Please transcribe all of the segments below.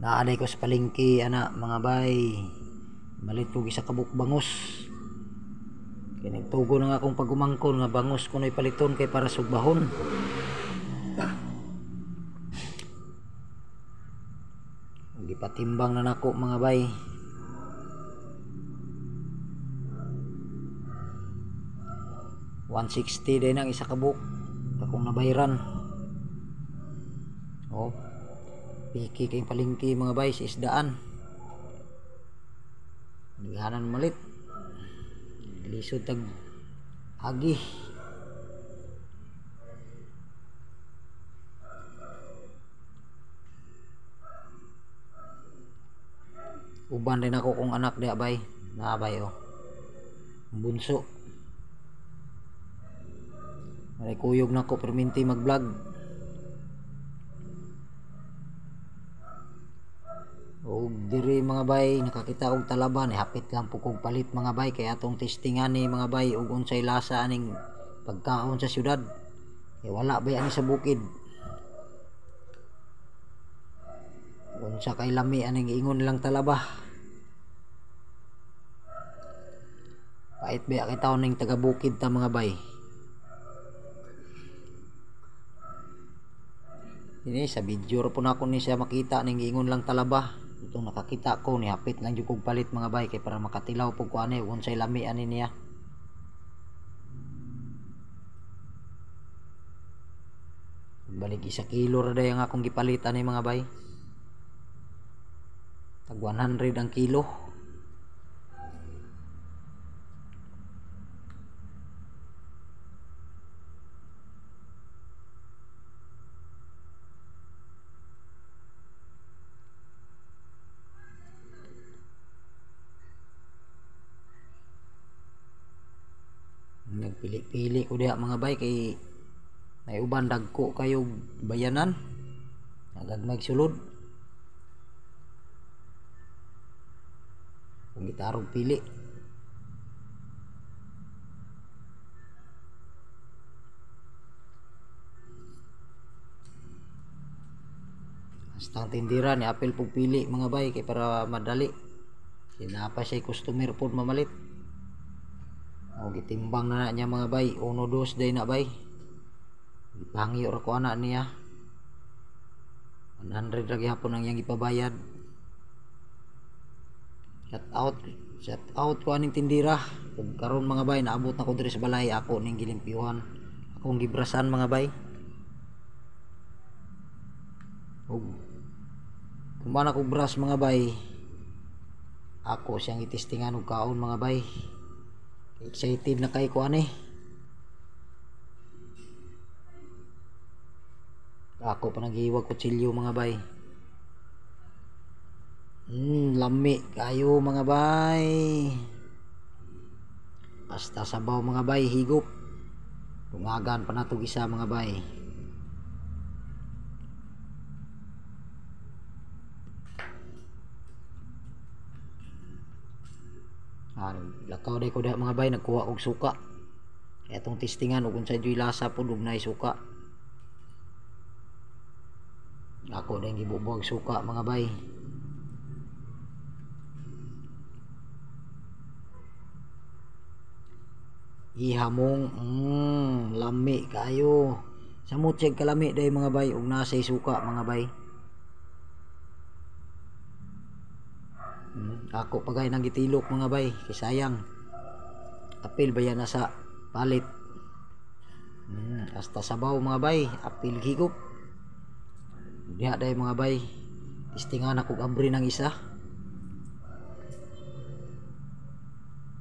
Naaday ko sa palengke ana mga bay. Malit ko isa kabuk bangus. Kini tugo na nga akong pagumangkon nga bangus kuno'y paliton kay para sugbahon. Gipatimbang na nako mga bay. $160 din ang isa kabuk. Akong nabayran. Oh. Piki kay palengke mga bay sa isdaan. Lihanan malit. Lisod tag agi. Uban din ako kung anak diya bay. Naabay oh. Bunso. May kuyog na ko perminti mag-vlog. Og diri mga bay nakakita og talaban hapit lang po kog palit mga bay kay atong testingan ni mga bay og unsay lasa aning pagkaon sa syudad. Kay wala bay ani sa bukid. Unsa kay lami aning ingon lang talaba. Pait ba kay taon ning taga bukid ta mga bay. Ini sa video ra po nako ni siya makita ning ingon lang talaba. Itong nakakita ko ni hapit lang jud kog palit mga bay kay para makatilaw pug kuan eh unsay lami ani niya. Balik 1 kilo ra day ang akong gipalit ani mga bay. Tag 100 ang kilo. Nagpili-pili ko diha mga bay kay may uban dagko kayo bayanan. Nagagmay sulod. Kung gitarog pili. Hasta ang tindira ni apel pug pili mga bay kay para madali. Sinapa siya customer pod mamalit. O gitimbang na niya mga bay 1-2 day na bay. Ipangyo ra ko ana niya 100 ra gyapon ang iyang ipabayad. Shout out ko aning tindira. Kung karon mga bay naabot na ko diri sa balay ako ning gilimpyuhan akong gibrasan mga bay. Og kumana ko bras mga bay ako siyang itestingan og kaon mga bay. Excited na kay ko ani. Ako pa naghiwag kutsilyo mga bay. Lami kayo mga bay. Basta sabaw mga bay higop. Tungagan pa natog isa mga bay. Lakaw day ko diha mga bay nagkuha og suka. Kaya itong testingan ug unsay joy lasa pud ug nay suka. Ako din gibubuhag suka mga bay. Ihamong lami kayo. Sa mutseg kalami day mga bay ug nasay suka mga bay. Ako pagay nang gitilok mga bay kay sayang. Apil bayan na sa palit. Hasta sabaw mga bay, apil higop. Diha day mga bay. Tistingan ako abri ng isa.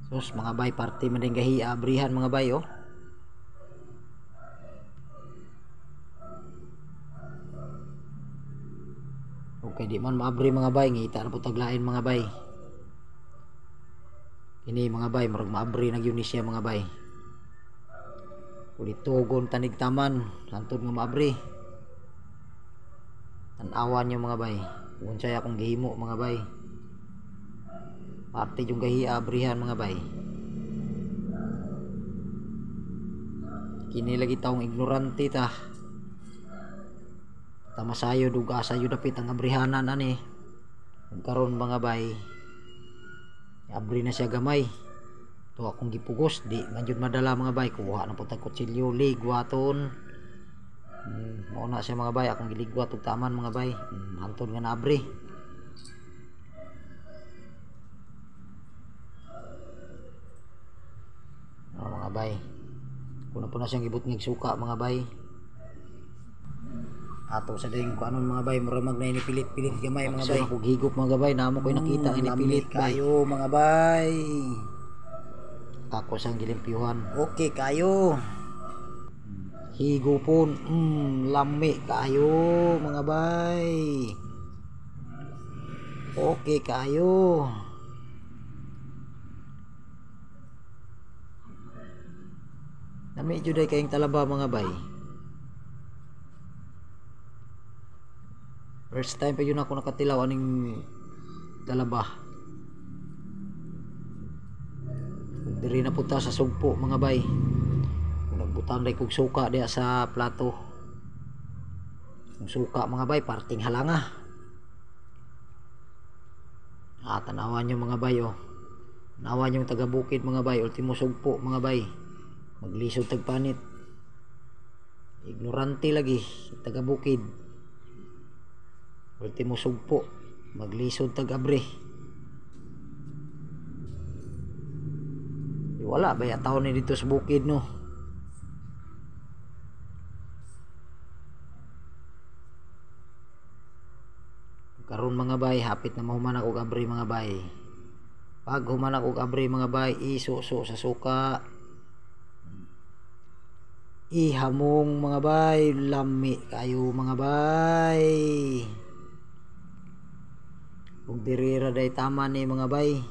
Sus mga bay party man din gahi abrihan mga bay oh. Okay di man maabri mga bay ngita na putaglain mga bay. Ini mga bay murag maabri na gyud ni siya mga bay. Uli tugon tanig taman santod nga maabri. Tan-awan niyo mga bay. Unsay akong gihimo mga bay. Parte yung gahi abrihan mga bay. Kini lagi taong ignorante ta. Tamasayo duga sayo dapit ang abrihanan ani. Ug karon mga bay, abri na siya gamay. To akong gipugos di man jud madala mga bay, kuha na pud tag kutsilyo ligwaton. Mao na siya mga bay, akong giligwat ug taman mga bay. Hantod nga naabri. Mga bay, kuna po na siyang gibutngig suka mga bay. Ato sa ding kuanon mga bay, mura mag na inipilit-pilit gamay mga bay. Kung higop mga bay, namo ko'y nakita inipilit kayo mga bay. Ako siyang gilimpyuhan. Okay kayo. Higupon, lami kayo mga bay. Okay kayo. Nami jud ay kayong talaba mga bay. First time pa yun ako nakatilaw aning talaba. Diri na punta sa sugpo mga bay. Nagbutang day kog suka diya sa plato. Yung suka mga bay, parting halanga. Tanawan nyo mga bay oh. Tanawan yung taga bukid mga bay, ultimo sugpo mga bay. Maglisod tagpanit. Ignorante lagi taga bukid. Ultimo sugpo, maglisod tag-abre. Wala ba ya taon ni dito sa bukid no. Karon mga bay, hapit na mahuman ako abri mga bay. Pag human ako abri mga bay, isuso sa suka. Ihamong mga bay, lami kayo mga bay. Ug dirira day tama ni mga bay.